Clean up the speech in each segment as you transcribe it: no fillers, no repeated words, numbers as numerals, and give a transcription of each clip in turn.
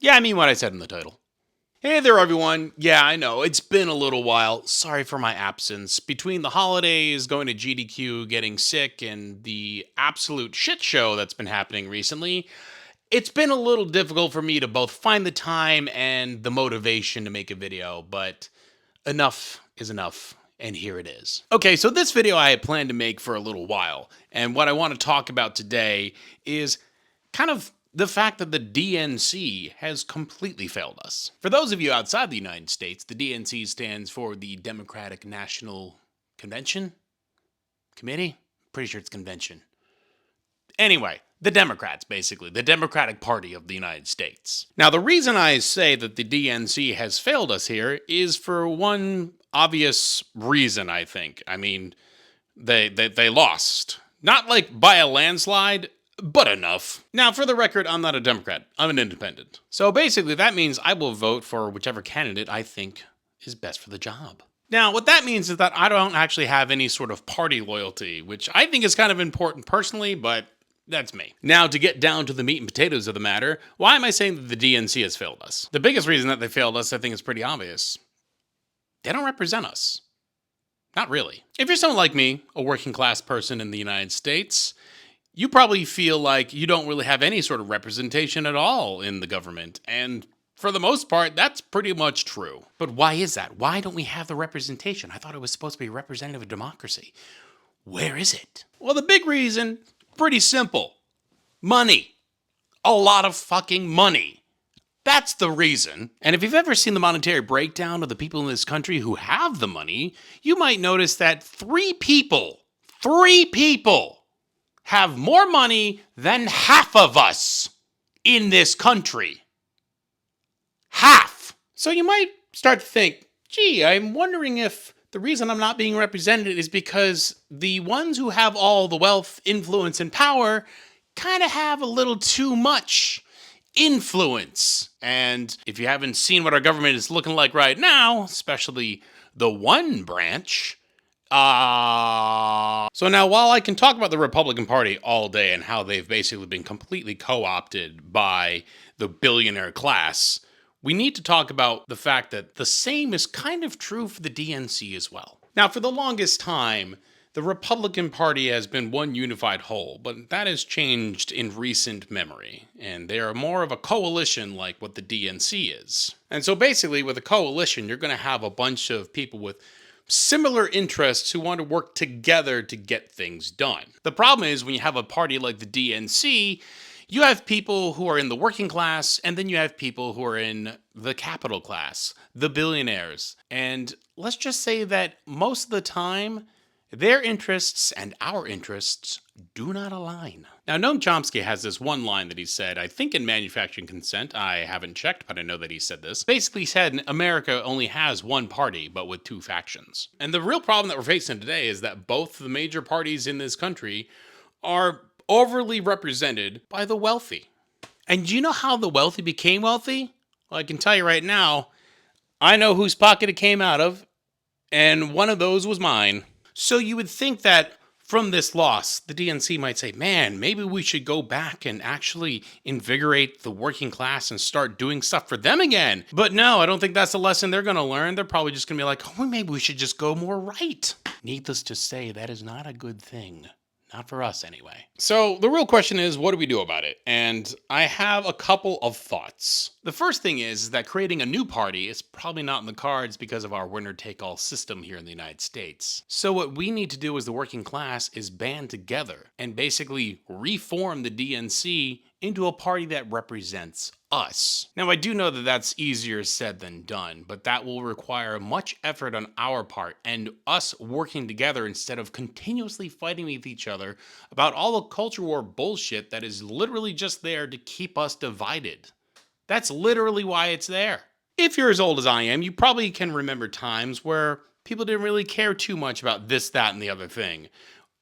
Yeah, I mean what I said in the title. Hey there, everyone. Yeah, I know, it's been a little while. Sorry for my absence. Between the holidays, going to GDQ, getting sick, and the absolute shit show that's been happening recently, it's been a little difficult for me to both find the time and the motivation to make a video, but enough is enough. And here it is. Okay, so this video I had planned to make for a little while, and what I want to talk about today is kind of the fact that the DNC has completely failed us. For those of you outside the United States, the DNC stands for the Democratic National Convention? Committee? Pretty sure it's convention. Anyway, the Democrats, basically, the Democratic Party of the United States. Now, the reason I say that the DNC has failed us here is for one obvious reason, I think. I mean, they lost. Not like by a landslide, but enough. Now, for the record, I'm not a Democrat. I'm an independent. So basically, that means I will vote for whichever candidate I think is best for the job. Now, what that means is that I don't actually have any sort of party loyalty, which I think is kind of important personally, but that's me. Now, to get down to the meat and potatoes of the matter, why am I saying that the DNC has failed us? The biggest reason that they failed us, I think, is pretty obvious. They don't represent us. Not really. If you're someone like me, a working class person in the United States, you probably feel like you don't really have any sort of representation at all in the government, and for the most part, that's pretty much true. But why is that? Why don't we have the representation? I thought it was supposed to be representative of democracy. Where is it? Well, the big reason, pretty simple. Money. A lot of fucking money. That's the reason. And if you've ever seen the monetary breakdown of the people in this country who have the money, you might notice that three people have more money than half of us in this country. Half. So you might start to think, gee, I'm wondering if the reason I'm not being represented is because the ones who have all the wealth, influence, and power kind of have a little too much influence. And if you haven't seen what our government is looking like right now, especially the one branch, so now while I can talk about the Republican Party all day and how they've basically been completely co-opted by the billionaire class, we need to talk about the fact that the same is kind of true for the DNC as well. Now, for the longest time, the Republican Party has been one unified whole, but that has changed in recent memory, and they are more of a coalition like what the DNC is. And so basically, with a coalition, you're going to have a bunch of people with similar interests who want to work together to get things done. The problem is when you have a party like the DNC, you have people who are in the working class, and then you have people who are in the capital class, the billionaires. And let's just say that most of the time, their interests and our interests do not align. Now, Noam Chomsky has this one line that he said, I think in Manufacturing Consent, I haven't checked, but I know that he said this. Basically said America only has one party, but with two factions. And the real problem that we're facing today is that both the major parties in this country are overly represented by the wealthy. And do you know how the wealthy became wealthy? Well, I can tell you right now, I know whose pocket it came out of, and one of those was mine. So you would think that from this loss, the DNC might say, man, maybe we should go back and actually invigorate the working class and start doing stuff for them again. But no, I don't think that's the lesson they're going to learn. They're probably just going to be like, oh, maybe we should just go more right. Needless to say, that is not a good thing. Not for us, anyway. So the real question is, what do we do about it? And I have a couple of thoughts. The first thing is that creating a new party is probably not in the cards because of our winner-take-all system here in the United States. So what we need to do as the working class is band together and basically reform the DNC into a party that represents us. Now, I do know that that's easier said than done, but that will require much effort on our part and us working together instead of continuously fighting with each other about all the culture war bullshit that is literally just there to keep us divided. That's literally why it's there. If you're as old as I am, you probably can remember times where people didn't really care too much about this, that, and the other thing.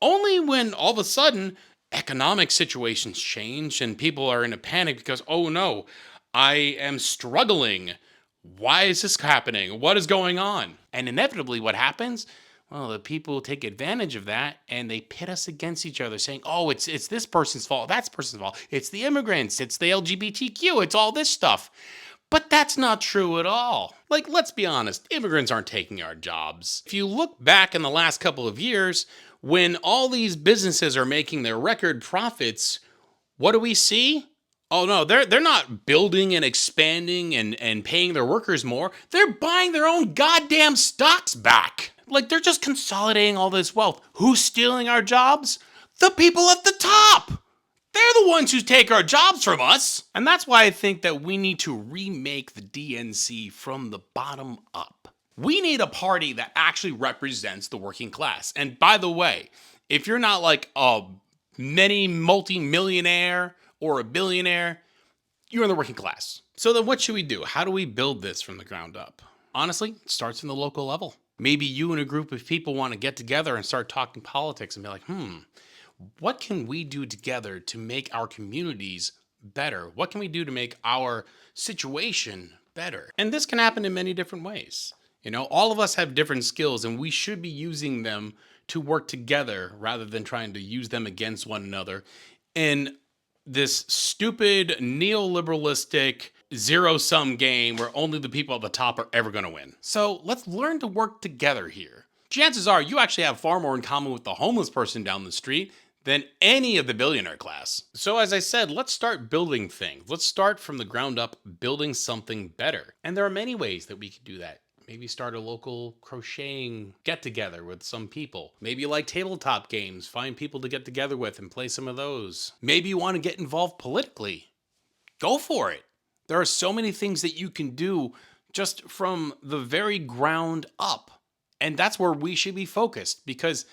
Only when all of a sudden economic situations change and people are in a panic because, oh no, I am struggling. Why is this happening? What is going on? And inevitably what happens? Well, the people take advantage of that and they pit us against each other, saying, oh, it's this person's fault, that's person's fault. It's the immigrants, it's the LGBTQ, it's all this stuff. But that's not true at all. Like, let's be honest, immigrants aren't taking our jobs. If you look back in the last couple of years, when all these businesses are making their record profits, what do we see? Oh no, they're not building and expanding and paying their workers more. They're buying their own goddamn stocks back. Like, they're just consolidating all this wealth. Who's stealing our jobs? The people at the top. They're the ones who take our jobs from us. And that's why I think that we need to remake the DNC from the bottom up. We need a party that actually represents the working class. And by the way, if you're not like a multi-millionaire or a billionaire, you're in the working class. So then what should we do? How do we build this from the ground up? Honestly, it starts from the local level. Maybe you and a group of people want to get together and start talking politics and be like, what can we do together to make our communities better? What can we do to make our situation better? And this can happen in many different ways. You know, all of us have different skills and we should be using them to work together rather than trying to use them against one another in this stupid neoliberalistic zero-sum game where only the people at the top are ever going to win. So let's learn to work together here. Chances are you actually have far more in common with the homeless person down the street than any of the billionaire class. So as I said, let's start building things. Let's start from the ground up, building something better. And there are many ways that we can do that. Maybe start a local crocheting get-together with some people. Maybe you like tabletop games, find people to get together with and play some of those. Maybe you want to get involved politically. Go for it. There are so many things that you can do just from the very ground up. And that's where we should be focused because,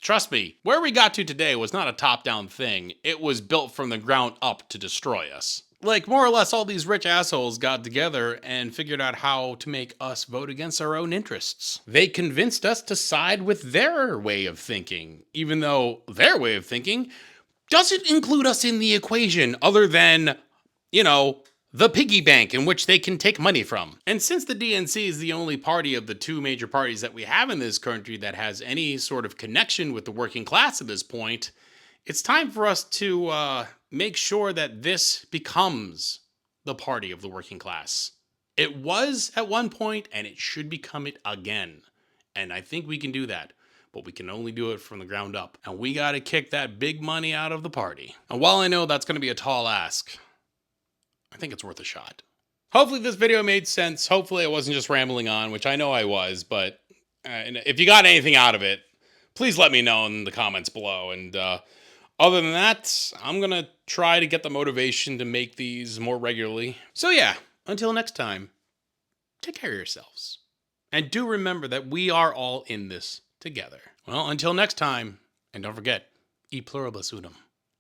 trust me, where we got to today was not a top-down thing. It was built from the ground up to destroy us. Like, more or less, all these rich assholes got together and figured out how to make us vote against our own interests. They convinced us to side with their way of thinking, even though their way of thinking doesn't include us in the equation other than, you know, the piggy bank in which they can take money from. And since the DNC is the only party of the two major parties that we have in this country that has any sort of connection with the working class at this point, it's time for us to make sure that this becomes the party of the working class. It was at one point, and it should become it again. And I think we can do that. But we can only do it from the ground up. And we got to kick that big money out of the party. And while I know that's going to be a tall ask, I think it's worth a shot. Hopefully this video made sense. Hopefully I wasn't just rambling on, which I know I was. But if you got anything out of it, please let me know in the comments below. And other than that, I'm going to try to get the motivation to make these more regularly. So yeah, until next time, take care of yourselves. And do remember that we are all in this together. Well, until next time, and don't forget, e pluribus unum.